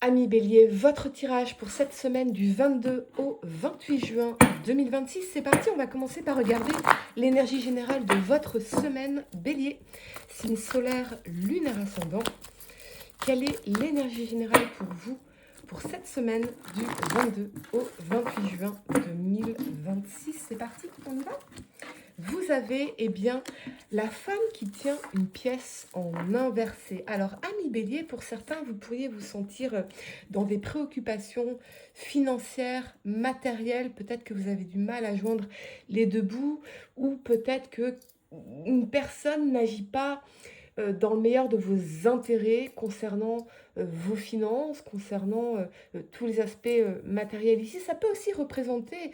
Amis Bélier, votre tirage pour cette semaine du 22 au 28 juin 2026, c'est parti, on va commencer par regarder l'énergie générale de votre semaine Bélier, signe solaire, lunaire ascendant. Quelle est l'énergie générale pour vous pour cette semaine du 22 au 28 juin 2026? C'est parti, on y va. Vous avez, la femme qui tient une pièce en inversé. Alors, ami Bélier, pour certains, vous pourriez vous sentir dans des préoccupations financières, matérielles. Peut-être que vous avez du mal à joindre les deux bouts, ou peut-être que une personne n'agit pas dans le meilleur de vos intérêts concernant vos finances, concernant tous les aspects matériels ici. Ça peut aussi représenter,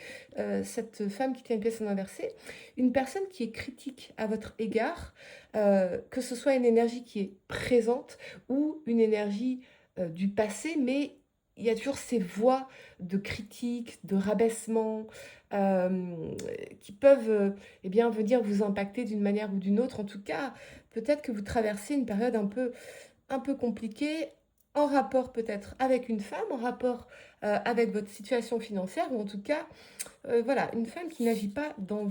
cette femme qui tient une pièce en inversé, une personne qui est critique à votre égard, que ce soit une énergie qui est présente ou une énergie du passé, mais il y a toujours ces voix de critique, de rabaissement, qui peuvent venir vous impacter d'une manière ou d'une autre. En tout cas, peut-être que vous traversez une période un peu compliquée, en rapport peut-être avec une femme, en rapport avec votre situation financière, ou en tout cas, voilà, une femme qui n'agit pas dans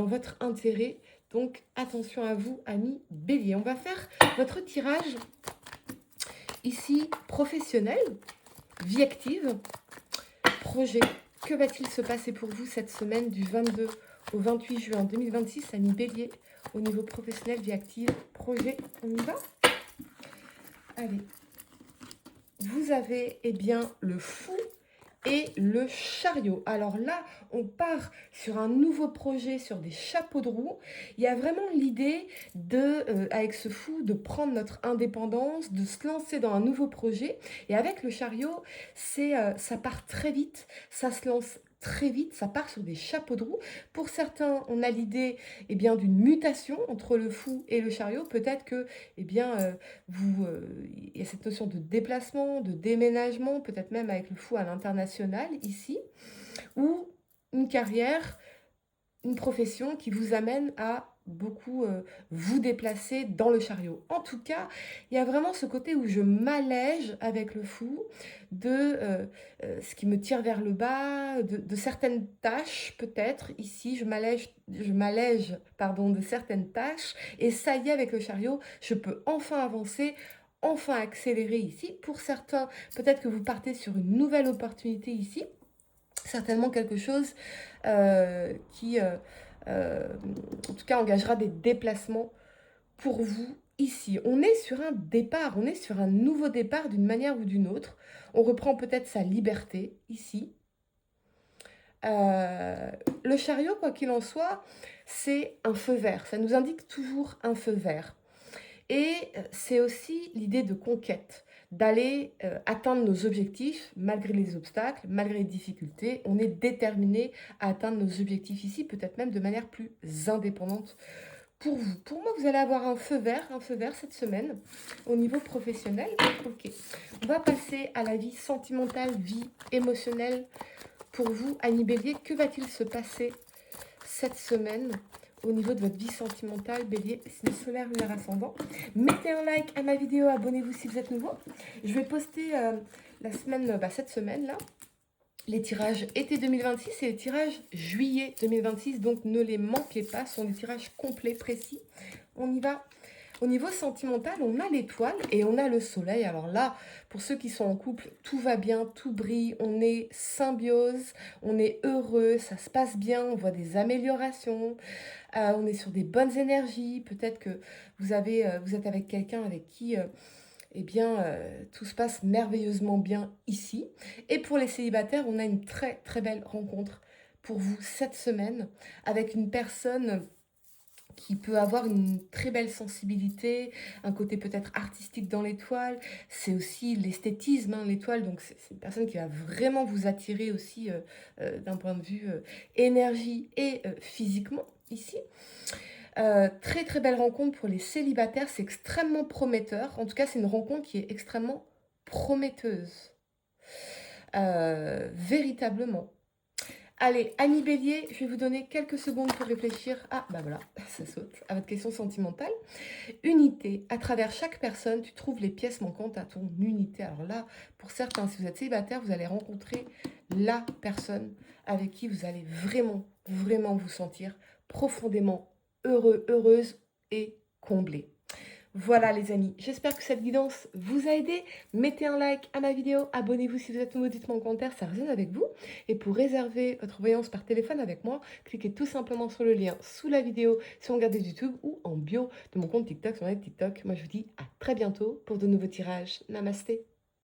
votre intérêt. Donc attention à vous, amis Bélier. On va faire votre tirage ici professionnel, vie active, projet. Que va-t-il se passer pour vous cette semaine du 22 au 28 juin 2026, amis Bélier, au niveau professionnel, vie active, projet? On y va? Allez. Vous avez, le fou et le chariot. Alors là, on part sur un nouveau projet, sur des chapeaux de roue. Il y a vraiment l'idée avec ce fou, de prendre notre indépendance, de se lancer dans un nouveau projet. Et avec le chariot, ça part très vite, ça se lance très vite, ça part sur des chapeaux de roue. Pour certains, on a l'idée d'une mutation entre le fou et le chariot. Peut-être que il y a cette notion de déplacement, de déménagement, peut-être même avec le fou à l'international ici, ou une carrière, une profession qui vous amène à beaucoup vous déplacer dans le chariot. En tout cas, il y a vraiment ce côté où je m'allège avec le fou ce qui me tire vers le bas, de certaines tâches peut-être. Ici, je m'allège de certaines tâches, et ça y est, avec le chariot, je peux enfin avancer, enfin accélérer ici. Pour certains, peut-être que vous partez sur une nouvelle opportunité ici, certainement quelque chose qui, en tout cas, engagera des déplacements pour vous ici. On est sur un départ, on est sur un nouveau départ d'une manière ou d'une autre. On reprend peut-être sa liberté ici. Le chariot, quoi qu'il en soit, c'est un feu vert. Ça nous indique toujours un feu vert. Et c'est aussi l'idée de conquête, d'aller atteindre nos objectifs malgré les obstacles, malgré les difficultés. On est déterminé à atteindre nos objectifs ici, peut-être même de manière plus indépendante pour vous. Pour moi, vous allez avoir un feu vert cette semaine au niveau professionnel. Ok. On va passer à la vie sentimentale, vie émotionnelle pour vous, Annie Bélier. Que va-t-il se passer cette semaine au niveau de votre vie sentimentale, Bélier, signe solaire, lunaire ascendant? Mettez un like à ma vidéo, abonnez-vous si vous êtes nouveau. Je vais poster cette semaine-là, les tirages été 2026 et les tirages juillet 2026, donc ne les manquez pas, ce sont des tirages complets, précis. On y va. Au niveau sentimental, on a l'étoile et on a le soleil. Alors là, pour ceux qui sont en couple, tout va bien, tout brille, on est symbiose, on est heureux, ça se passe bien, on voit des améliorations, on est sur des bonnes énergies. Peut-être que vous êtes avec quelqu'un avec qui tout se passe merveilleusement bien ici. Et pour les célibataires, on a une très très belle rencontre pour vous cette semaine avec une personne qui peut avoir une très belle sensibilité, un côté peut-être artistique dans l'étoile. C'est aussi l'esthétisme, hein, l'étoile, donc c'est une personne qui va vraiment vous attirer aussi d'un point de vue énergie et physiquement ici. Très très belle rencontre pour les célibataires, c'est extrêmement prometteur. En tout cas, c'est une rencontre qui est extrêmement prometteuse. Véritablement. Allez, Annie Bélier, je vais vous donner quelques secondes pour réfléchir. Ah, bah voilà, ça saute. À votre question sentimentale. Unité. À travers chaque personne, tu trouves les pièces manquantes à ton unité. Alors là, pour certains, si vous êtes célibataire, vous allez rencontrer la personne avec qui vous allez vraiment, vraiment vous sentir profondément heureux, heureuse et comblée. Voilà les amis, j'espère que cette guidance vous a aidé. Mettez un like à ma vidéo, abonnez-vous si vous êtes nouveau, dites-moi en commentaire, ça résonne avec vous. Et pour réserver votre voyance par téléphone avec moi, cliquez tout simplement sur le lien sous la vidéo si vous regardez YouTube ou en bio de mon compte TikTok sur TikTok. Moi je vous dis à très bientôt pour de nouveaux tirages. Namasté.